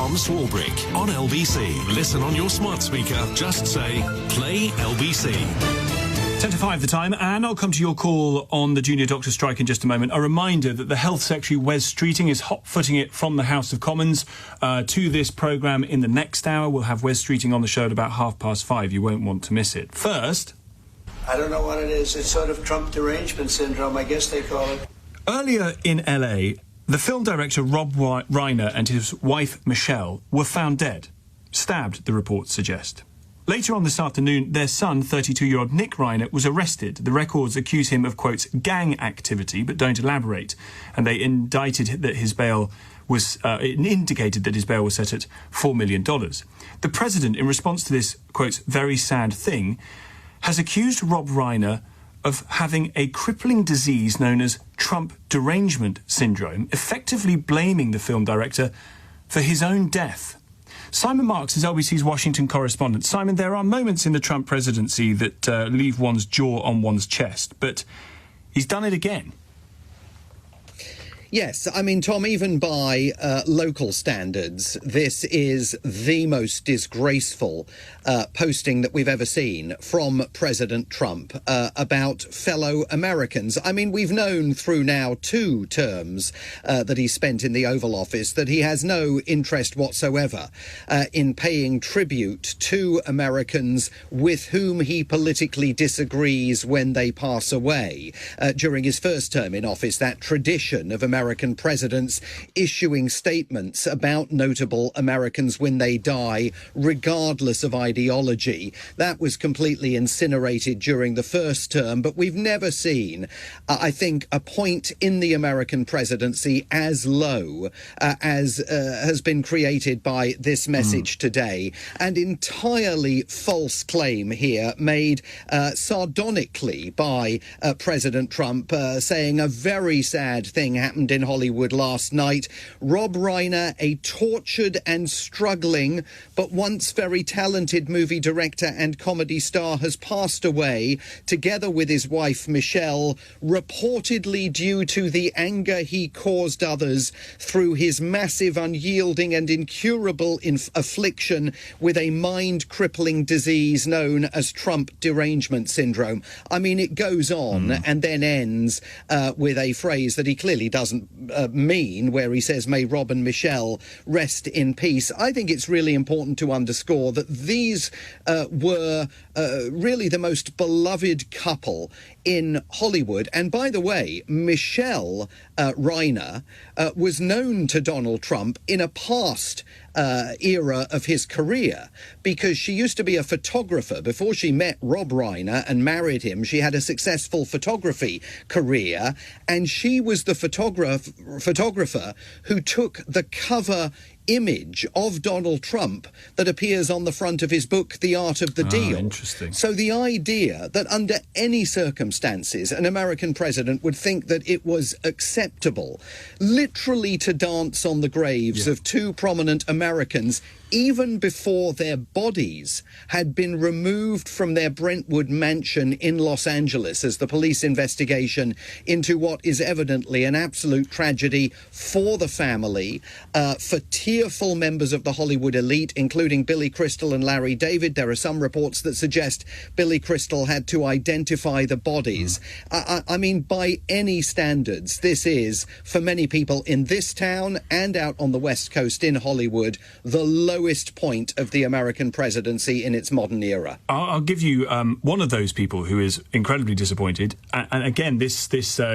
Tom Swarbrick on LBC. Listen on your smart speaker. Just say, play LBC. 10 to 5 the time, and I'll come to your call on the junior doctor strike in just a moment. A reminder that the Health Secretary, Wes Streeting, is hot-footing it from the House of Commons to this programme in the next hour. We'll have Wes Streeting on the show at about 5:30. You won't want to miss it. First... I don't know what it is. It's sort of Trump derangement syndrome, I guess they call it. Earlier in LA, the film director Rob Reiner and his wife Michelle were found dead. Stabbed, the reports suggest. Later on this afternoon, their son, 32-year-old Nick Reiner, was arrested. The records accuse him of, quote, gang activity, but don't elaborate. And they indicated that his bail was set at $4 million. The president, in response to this, quote, very sad thing, has accused Rob Reiner of having a crippling disease known as Trump derangement syndrome, effectively blaming the film director for his own death. Simon Marks is LBC's Washington correspondent. Simon, there are moments in the Trump presidency that leave one's jaw on one's chest, but he's done it again. Yes, I mean, Tom, even by local standards, this is the most disgraceful posting that we've ever seen from President Trump about fellow Americans. I mean, we've known through now 2 terms that he spent in the Oval Office that he has no interest whatsoever in paying tribute to Americans with whom he politically disagrees when they pass away. During his first term in office, that tradition of American presidents issuing statements about notable Americans when they die, regardless of ideology. That was completely incinerated during the first term, but we've never seen, I think, a point in the American presidency as low as has been created by this message today. An entirely false claim here made sardonically by President Trump, saying a very sad thing happened in Hollywood last night. Rob Reiner, a tortured and struggling but once very talented movie director and comedy star, has passed away together with his wife Michelle, reportedly due to the anger he caused others through his massive, unyielding and incurable affliction with a mind-crippling disease known as Trump derangement syndrome. I mean, it goes on and then ends with a phrase that he clearly doesn't mean, where he says, may Rob and Michelle rest in peace. I think it's really important to underscore that these were really the most beloved couple in Hollywood. And by the way, Michelle Reiner was known to Donald Trump in a past era of his career, because she used to be a photographer. Before she met Rob Reiner and married him, she had a successful photography career, and she was the photographer who took the cover image of Donald Trump that appears on the front of his book, The Art of the Deal. Interesting. So the idea that under any circumstances an American president would think that it was acceptable literally to dance on the graves of 2 prominent Americans even before their bodies had been removed from their Brentwood mansion in Los Angeles as the police investigation into what is evidently an absolute tragedy for the family, for tearful members of the Hollywood elite, including Billy Crystal and Larry David. There are some reports that suggest Billy Crystal had to identify the bodies. I mean, by any standards, this is, for many people in this town and out on the West Coast in Hollywood, the lowest point of the American presidency in its modern era. I'll give you one of those people who is incredibly disappointed. And again, this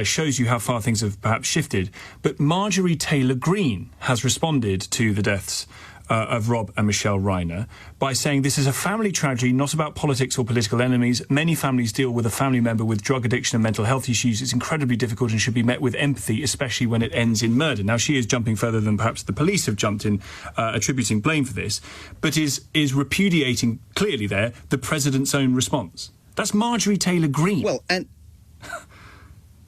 shows you how far things have perhaps shifted. But Marjorie Taylor Greene has responded to the deaths of Rob and Michelle Reiner by saying this is a family tragedy, not about politics or political enemies. Many families deal with a family member with drug addiction and mental health issues. It's incredibly difficult and should be met with empathy, especially when it ends in murder. Now, she is jumping further than perhaps the police have jumped in, attributing blame for this, but is repudiating clearly there the president's own response. That's Marjorie Taylor Greene. Well, and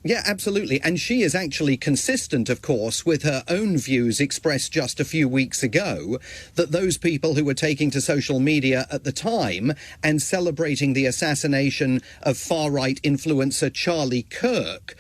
Yeah, absolutely. And she is actually consistent, of course, with her own views expressed just a few weeks ago, that those people who were taking to social media at the time and celebrating the assassination of far-right influencer Charlie Kirk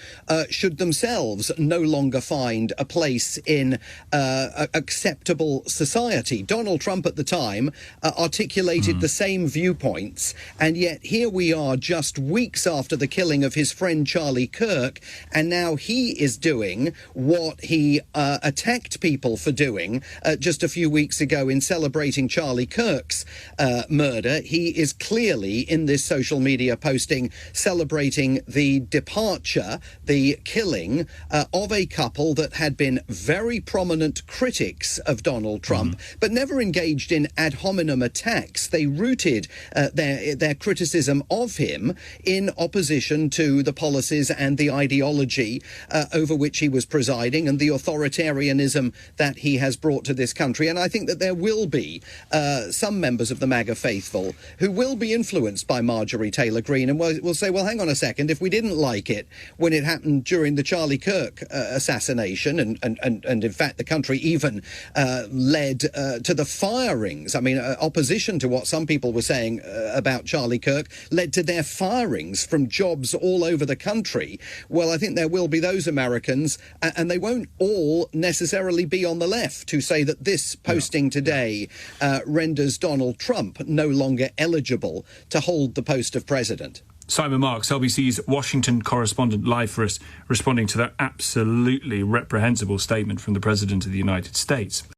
should themselves no longer find a place in acceptable society. Donald Trump at the time articulated the same viewpoints, and yet here we are just weeks after the killing of his friend Charlie Kirk, and now he is doing what he attacked people for doing just a few weeks ago in celebrating Charlie Kirk's murder. He is clearly in this social media posting celebrating the departure, the killing of a couple that had been very prominent critics of Donald Trump, but never engaged in ad hominem attacks. They rooted their criticism of him in opposition to the policies and the ideology over which he was presiding and the authoritarianism that he has brought to this country. And I think that there will be some members of the MAGA faithful who will be influenced by Marjorie Taylor Greene and will say, well, hang on a second, if we didn't like it when it happened during the Charlie Kirk assassination, and in fact the country even led to the firings. I mean, opposition to what some people were saying about Charlie Kirk led to their firings from jobs all over the country. Well, I think there will be those Americans, and they won't all necessarily be on the left, who say that this posting today renders Donald Trump no longer eligible to hold the post of president. Simon Marks, LBC's Washington correspondent, live for us, responding to that absolutely reprehensible statement from the President of the United States.